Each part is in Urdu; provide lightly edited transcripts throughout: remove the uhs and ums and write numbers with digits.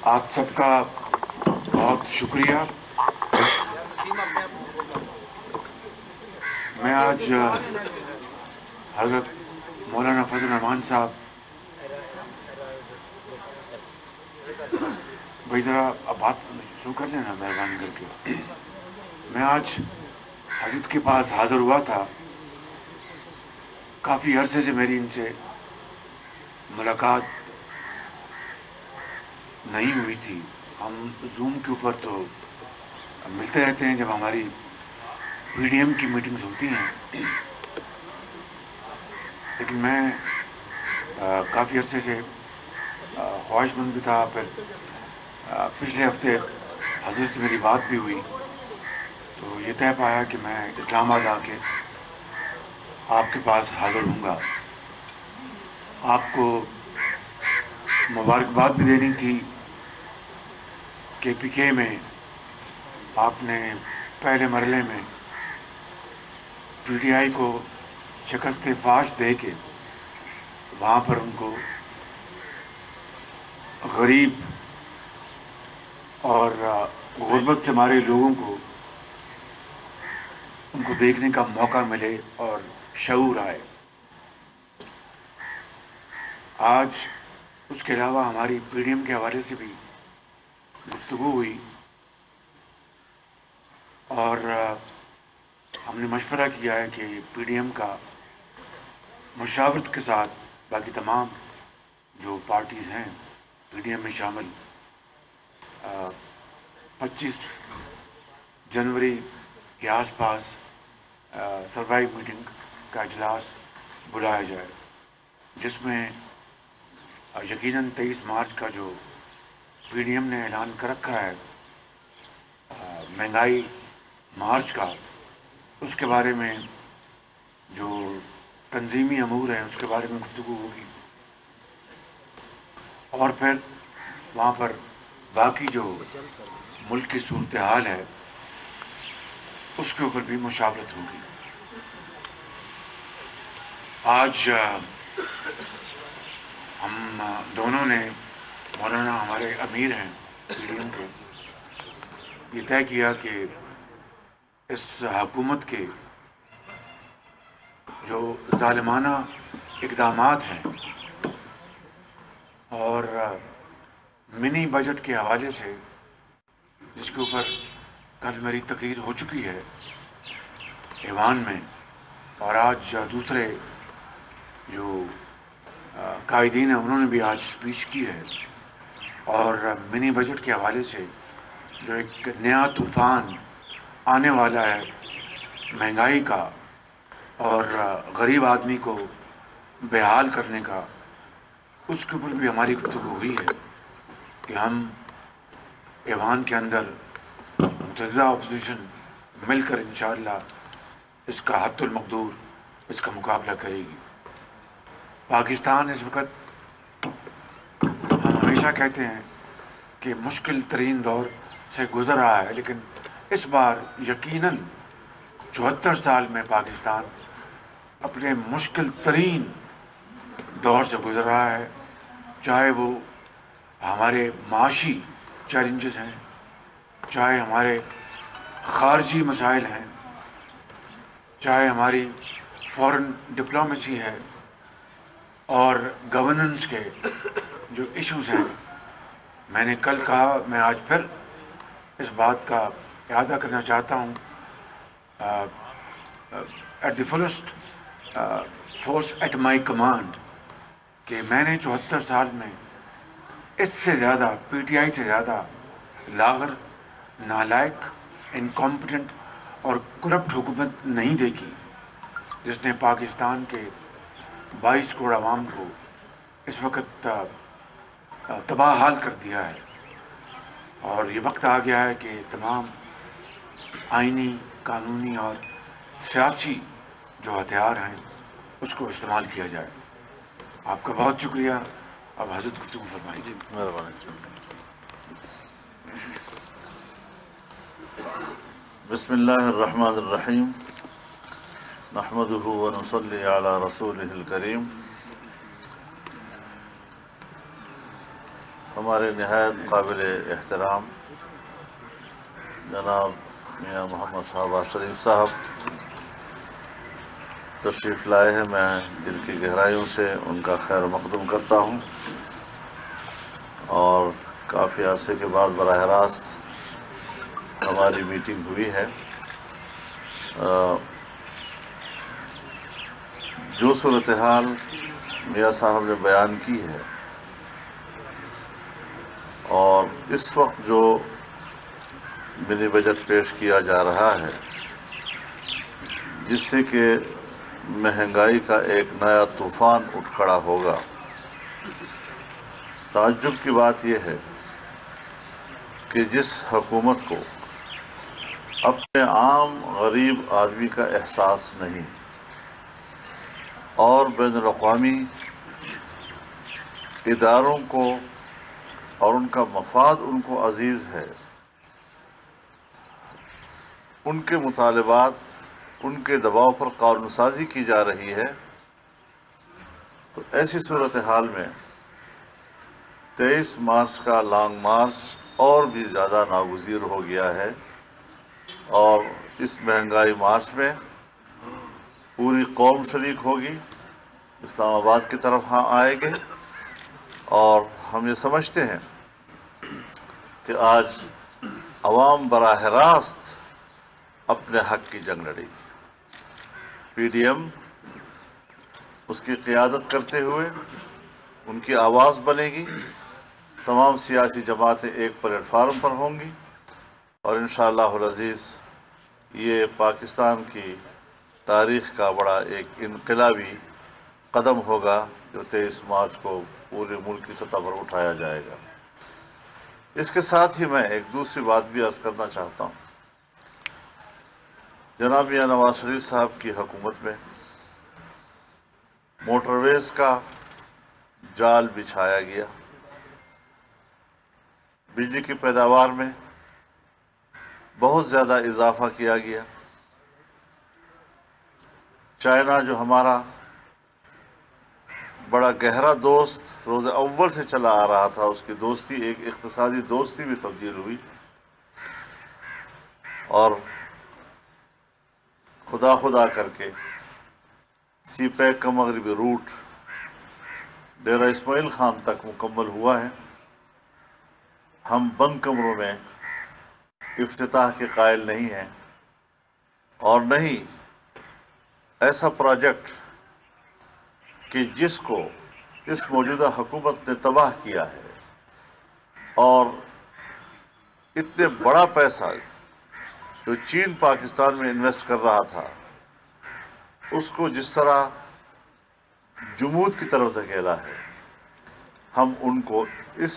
آپ سب کا بہت شکریہ. میں آج حضرت مولانا فضل الرحمان صاحب بھائی ذرا اب بات شروع کر لینا مہربانی کر کے. میں آج حضرت کے پاس حاضر ہوا تھا. کافی عرصے سے میری ان سے ملاقات نہیں ہوئی تھی. ہم زوم کے اوپر تو ملتے رہتے ہیں جب ہماری پی ڈی ایم کی میٹنگز ہوتی ہیں، لیکن میں کافی عرصے سے خواہش مند بھی تھا. پھر پچھلے ہفتے حضرت سے میری بات بھی ہوئی تو یہ طے پایا کہ میں اسلام آباد آ کے آپ کے پاس حاضر ہوں گا. آپ کو مبارکباد بھی دینی تھی کہ پی کے میں آپ نے پہلے مرحلے میں پی ٹی آئی کو شکست فاش دے کے وہاں پر ان کو غریب اور غربت سے مارے لوگوں کو ان کو دیکھنے کا موقع ملے اور شعور آئے. آج اس کے علاوہ ہماری پی ڈی ایم کے حوالے سے بھی گفتگو ہوئی اور ہم نے مشورہ کیا ہے کہ پی ڈی ایم کا مشاورت کے ساتھ باقی تمام جو پارٹیز ہیں پی ڈی ایم میں شامل 25 جنوری کے آس پاس سربراہی میٹنگ کا اجلاس بلایا جائے، جس میں یقیناً 23 مارچ کا جو پی ڈی ایم نے اعلان کر رکھا ہے مہنگائی مارچ کا، اس کے بارے میں جو تنظیمی امور ہیں اس کے بارے میں گفتگو ہوگی. اور پھر وہاں پر باقی جو ملک کی صورتحال ہے اس کے اوپر بھی مشاورت ہوگی. آج ہم دونوں نے، مولانا ہمارے امیر ہیں پی ڈی ایم کے، یہ طے کیا کہ اس حکومت کے جو ظالمانہ اقدامات ہیں اور منی بجٹ کے حوالے سے، جس کے اوپر کل میری تقریر ہو چکی ہے ایوان میں، اور آج دوسرے جو قائدین ہیں انہوں نے بھی آج اسپیچ کی ہے، اور منی بجٹ کے حوالے سے جو ایک نیا طوفان آنے والا ہے مہنگائی کا اور غریب آدمی کو بحال کرنے کا، اس کے اوپر بھی ہماری گفتگو ہوئی ہے کہ ہم ایوان کے اندر متحدہ اپوزیشن مل کر انشاءاللہ اس کا حد المقدور اس کا مقابلہ کرے گی. پاکستان اس وقت، ہم ہمیشہ کہتے ہیں کہ مشکل ترین دور سے گزر رہا ہے، لیکن اس بار یقیناً 74 سال میں پاکستان اپنے مشکل ترین دور سے گزر رہا ہے، چاہے وہ ہمارے معاشی چیلنجز ہیں، چاہے ہمارے خارجی مسائل ہیں، چاہے ہماری فورن ڈپلومیسی ہے اور گورننس کے جو ایشوز ہیں. میں نے کل کہا، میں آج پھر اس بات کا اعادہ کرنا چاہتا ہوں at the first force at my command, کہ میں نے 74 سال میں اس سے زیادہ، پی ٹی آئی سے زیادہ لاغر، نالائق، انکمپٹنٹ اور کرپٹ حکومت نہیں دیکھی، جس نے پاکستان کے 22 کروڑ عوام کو اس وقت تباہ حال کر دیا ہے. اور یہ وقت آ گیا ہے کہ تمام آئینی، قانونی اور سیاسی جو ہتھیار ہیں اس کو استعمال کیا جائے. آپ کا بہت شکریہ. اب حضرت گفتگو فرمائیے. مہربانی. بسم اللہ الرحمن الرحیم. نحمده ونصلی علی رسولہ الکریم. ہمارے نہایت قابل احترام جناب میاں محمد شہباز شریف صاحب تشریف لائے ہیں. میں دل کی گہرائیوں سے ان کا خیر مقدم کرتا ہوں اور کافی عرصے کے بعد براہ راست ہماری میٹنگ ہوئی ہے. جو صورتحال میاں صاحب نے بیان کی ہے اور اس وقت جو منی بجٹ پیش کیا جا رہا ہے جس سے کہ مہنگائی کا ایک نیا طوفان اٹھ کھڑا ہوگا، تعجب کی بات یہ ہے کہ جس حکومت کو اپنے عام غریب آدمی کا احساس نہیں اور بین الاقوامی اداروں کو اور ان کا مفاد ان کو عزیز ہے، ان کے مطالبات ان کے دباؤ پر قانون سازی کی جا رہی ہے، تو ایسی صورتحال میں 23 مارچ کا لانگ مارچ اور بھی زیادہ ناگزیر ہو گیا ہے. اور اس مہنگائی مارچ میں پوری قوم شریک ہوگی، اسلام آباد کی طرف ہاں آئے گے اور ہم یہ سمجھتے ہیں کہ آج عوام براہ راست اپنے حق کی جنگ لڑے گی. پی ڈی ایم اس کی قیادت کرتے ہوئے ان کی آواز بنے گی، تمام سیاسی جماعتیں ایک پلیٹ فارم پر ہوں گی اور انشاءاللہ العزیز یہ پاکستان کی تاریخ کا بڑا ایک انقلابی قدم ہوگا جو 23 مارچ کو پورے ملک کی سطح پر اٹھایا جائے گا. اس کے ساتھ ہی میں ایک دوسری بات بھی عرض کرنا چاہتا ہوں. جناب میاں نواز شریف صاحب کی حکومت میں موٹر ویز کا جال بچھایا گیا، بجلی کی پیداوار میں بہت زیادہ اضافہ کیا گیا. چائنا جو ہمارا بڑا گہرا دوست روز اول سے چلا آ رہا تھا، اس کی دوستی ایک اقتصادی دوستی بھی تبدیل ہوئی اور خدا کر کے سی پیک کا مغربی روٹ ڈیرہ اسماعیل خان تک مکمل ہوا ہے. ہم بند کمروں میں افتتاح کے قائل نہیں ہیں اور نہیں ایسا پروجیکٹ کہ جس کو اس موجودہ حکومت نے تباہ کیا ہے اور اتنے بڑا پیسہ جو چین پاکستان میں انویسٹ کر رہا تھا اس کو جس طرح جمود کی طرف دھکیلا ہے، ہم ان کو اس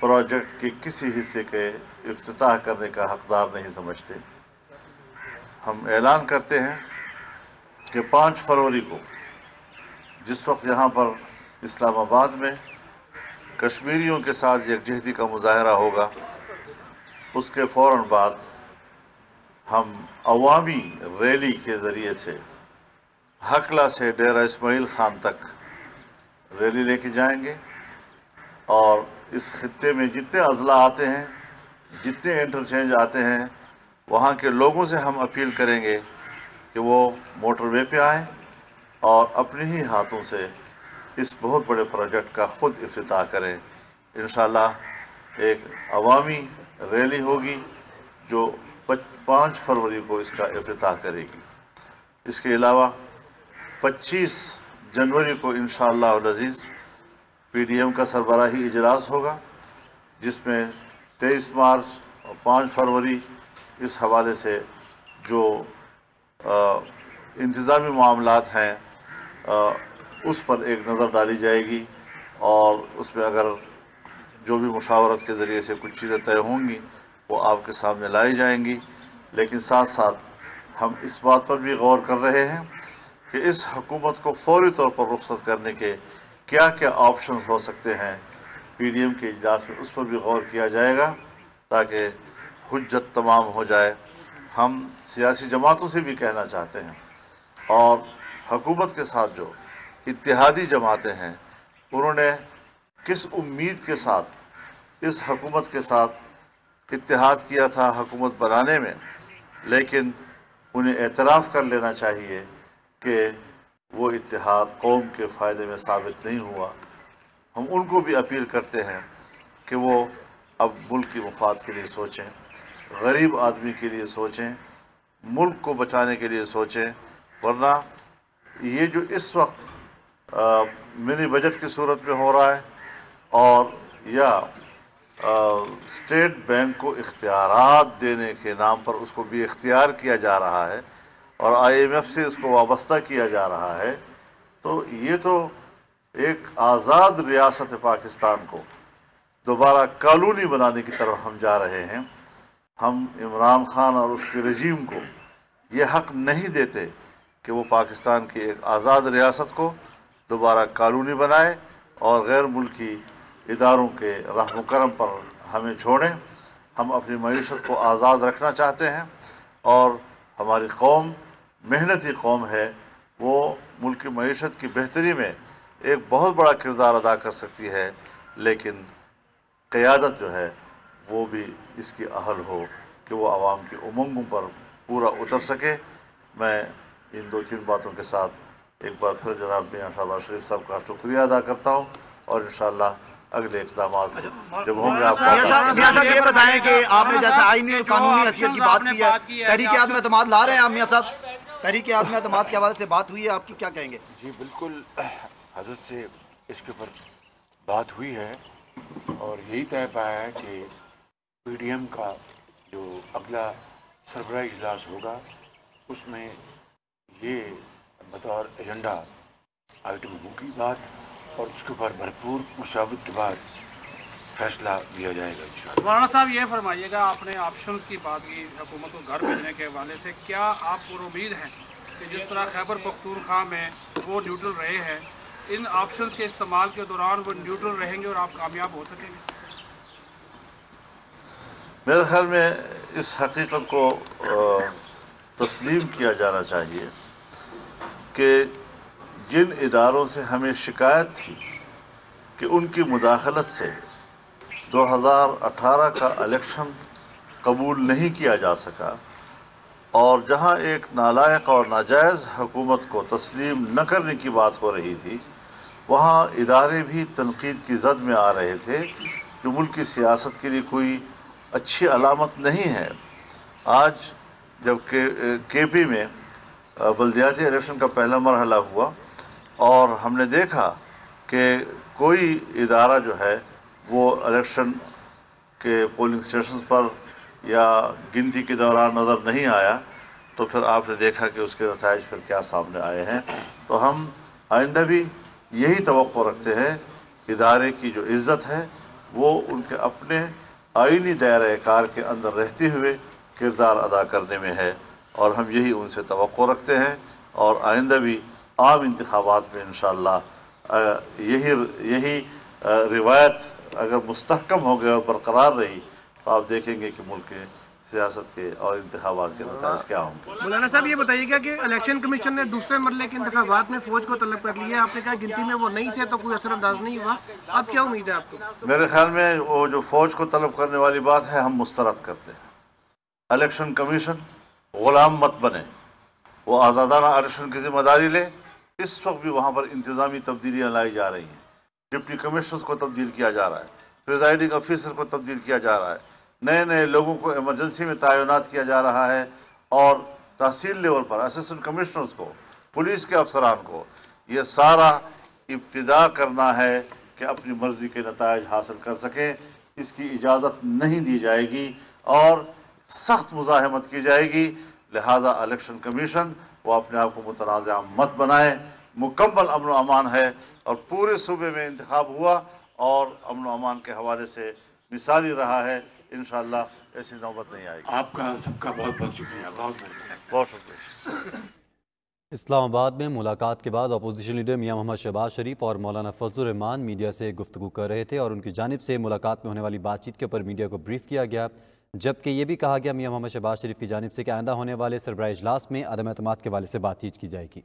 پروجیکٹ کے کسی حصے کے افتتاح کرنے کا حقدار نہیں سمجھتے. ہم اعلان کرتے ہیں کہ 5 فروری کو جس وقت یہاں پر اسلام آباد میں کشمیریوں کے ساتھ یکجہتی کا مظاہرہ ہوگا، اس کے فوراً بعد ہم عوامی ریلی کے ذریعے سے ہکلا سے ڈیرہ اسماعیل خان تک ریلی لے کے جائیں گے اور اس خطے میں جتنے اضلاع آتے ہیں، جتنے انٹرچینج آتے ہیں، وہاں کے لوگوں سے ہم اپیل کریں گے کہ وہ موٹر وے پہ آئیں اور اپنے ہی ہاتھوں سے اس بہت بڑے پروجیکٹ کا خود افتتاح کریں. انشاءاللہ ایک عوامی ریلی ہوگی جو 5 فروری کو اس کا افتتاح کرے گی. اس کے علاوہ 25 جنوری کو انشاءاللہ العزیز پی ڈی ایم کا سربراہی اجلاس ہوگا جس میں 23 مارچ اور 5 فروری اس حوالے سے جو انتظامی معاملات ہیں اس پر ایک نظر ڈالی جائے گی اور اس میں اگر جو بھی مشاورت کے ذریعے سے کچھ چیزیں طے ہوں گی وہ آپ کے سامنے لائی جائیں گی. لیکن ساتھ ساتھ ہم اس بات پر بھی غور کر رہے ہیں کہ اس حکومت کو فوری طور پر رخصت کرنے کے کیا کیا آپشنز ہو سکتے ہیں. پی ڈی ایم کے اجلاس میں اس پر بھی غور کیا جائے گا تاکہ حجت تمام ہو جائے. ہم سیاسی جماعتوں سے بھی کہنا چاہتے ہیں اور حکومت کے ساتھ جو اتحادی جماعتیں ہیں انہوں نے کس امید کے ساتھ اس حکومت کے ساتھ اتحاد کیا تھا حکومت بنانے میں، لیکن انہیں اعتراف کر لینا چاہیے کہ وہ اتحاد قوم کے فائدے میں ثابت نہیں ہوا۔ ہم ان کو بھی اپیل کرتے ہیں کہ وہ اب ملک کی مفاد کے لیے سوچیں، غریب آدمی کے لیے سوچیں، ملک کو بچانے کے لیے سوچیں، ورنہ یہ جو اس وقت منی بجٹ کی صورت میں ہو رہا ہے اور یا اسٹیٹ بینک کو اختیارات دینے کے نام پر اس کو بھی اختیار کیا جا رہا ہے اور IMF سے اس کو وابستہ کیا جا رہا ہے، تو یہ تو ایک آزاد ریاست پاکستان کو دوبارہ کالونی بنانے کی طرف ہم جا رہے ہیں۔ ہم عمران خان اور اس کے رجیم کو یہ حق نہیں دیتے کہ وہ پاکستان کی ایک آزاد ریاست کو دوبارہ کالونی بنائے اور غیر ملکی اداروں کے رحم و کرم پر ہمیں چھوڑیں۔ ہم اپنی معیشت کو آزاد رکھنا چاہتے ہیں اور ہماری قوم محنتی قوم ہے، وہ ملک کی معیشت کی بہتری میں ایک بہت بڑا کردار ادا کر سکتی ہے، لیکن قیادت جو ہے وہ بھی اس کی اہل ہو کہ وہ عوام کی امنگوں پر پورا اتر سکے۔ میں ان 2-3 باتوں کے ساتھ ایک بار پھر جناب میاں شہباز شریف صاحب کا شکریہ ادا کرتا ہوں اور انشاءاللہ اگلے اقدامات جب ہوں گے آپ کو۔ میاں صاحب یہ بتائیں کہ آپ نے جیسے آئینی اور قانونی حیثیت کی بات کی ہے، تحریک عدم اعتماد لا رہے ہیں آپ میاں صاحب، تحریک عدم اعتماد کے حوالے سے بات ہوئی ہے، آپ کی کیا کہیں گے؟ جی بالکل، حضرت سے اس کے اوپر بات ہوئی ہے اور یہی طے پایا ہے کہ PDM کا جو اگلا سربراہی اجلاس ہوگا اس میں یہ بطور ایجنڈا آئٹم ہوگی بات اور اس کے اوپر بھرپور مشاورت کے بعد فیصلہ لیا جائے گا انشاءاللہ۔ مولانا صاحب یہ فرمائیے گا، آپ نے آپشنز کی بات کی حکومت کو گھر بھیجنے کے حوالے سے، کیا آپ پر امید ہیں کہ جس طرح خیبر پختونخوا میں وہ نیوٹرل رہے ہیں، ان آپشنز کے استعمال کے دوران وہ نیوٹرل رہیں گے اور آپ کامیاب ہو سکیں گے؟ میرے خیال میں اس حقیقت کو تسلیم کیا جانا چاہیے کہ جن اداروں سے ہمیں شکایت تھی کہ ان کی مداخلت سے 2018 کا الیکشن قبول نہیں کیا جا سکا اور جہاں ایک نالائق اور ناجائز حکومت کو تسلیم نہ کرنے کی بات ہو رہی تھی، وہاں ادارے بھی تنقید کی زد میں آ رہے تھے، جو ملک کی سیاست کے لیے کوئی اچھی علامت نہیں ہے۔ آج جب KP میں بلدیاتی الیکشن کا پہلا مرحلہ ہوا اور ہم نے دیکھا کہ کوئی ادارہ جو ہے وہ الیکشن کے پولنگ اسٹیشنز پر یا گنتی کے دوران نظر نہیں آیا، تو پھر آپ نے دیکھا کہ اس کے نتائج پھر کیا سامنے آئے ہیں۔ تو ہم آئندہ بھی یہی توقع رکھتے ہیں، ادارے کی جو عزت ہے وہ ان کے اپنے آئینی دائرۂ کار کے اندر رہتے ہوئے کردار ادا کرنے میں ہے اور ہم یہی ان سے توقع رکھتے ہیں اور آئندہ بھی عام انتخابات میں انشاءاللہ یہی روایت اگر مستحکم ہو گئی اور برقرار رہی تو آپ دیکھیں گے کہ ملک کے سیاست کے اور انتخابات کے نتائج کیا ہوں گے۔ مولانا صاحب یہ بتائیے گا کہ الیکشن کمیشن نے دوسرے مرحلے کے انتخابات میں فوج کو طلب کر لیا ہے، آپ نے کہا گنتی میں وہ نہیں تھے تو کوئی اثر انداز نہیں ہوا، اب کیا امید ہے آپ کو؟ میرے خیال میں وہ جو فوج کو طلب کرنے والی بات ہے ہم مسترد کرتے ہیں۔ الیکشن کمیشن غلام مت بنے، وہ آزادانہ الیکشن کی ذمہ داری لے۔ اس وقت بھی وہاں پر انتظامی تبدیلیاں لائی جا رہی ہیں، ڈپٹی کمشنرز کو تبدیل کیا جا رہا ہے، پریزائڈنگ آفیسر کو تبدیل کیا جا رہا ہے، نئے لوگوں کو ایمرجنسی میں تعینات کیا جا رہا ہے اور تحصیل لیول پر اسسٹنٹ کمشنرز کو، پولیس کے افسران کو، یہ سارا ابتدا کرنا ہے کہ اپنی مرضی کے نتائج حاصل کر سکیں۔ اس کی اجازت نہیں دی جائے گی اور سخت مزاحمت کی جائے گی، لہذا الیکشن کمیشن وہ اپنے آپ کو متنازع مت بنائے۔ مکمل امن و امان ہے اور پورے صوبے میں انتخاب ہوا اور امن و امان کے حوالے سے مثالی رہا ہے، انشاءاللہ ایسی نوبت نہیں آئے گی۔ آپ کا سب کا بہت بہت شکریہ، بہت شکریہ۔ اسلام آباد میں ملاقات کے بعد اپوزیشن لیڈر میاں محمد شہباز شریف اور مولانا فضل الرحمان میڈیا سے گفتگو کر رہے تھے اور ان کی جانب سے ملاقات میں ہونے والی بات چیت کے اوپر میڈیا کو بریف کیا گیا، جبکہ یہ بھی کہا گیا میاں محمد شہباز شریف کی جانب سے کہ آئندہ ہونے والے سربراہی اجلاس میں عدم اعتماد کے حوالے سے بات چیت کی جائے گی۔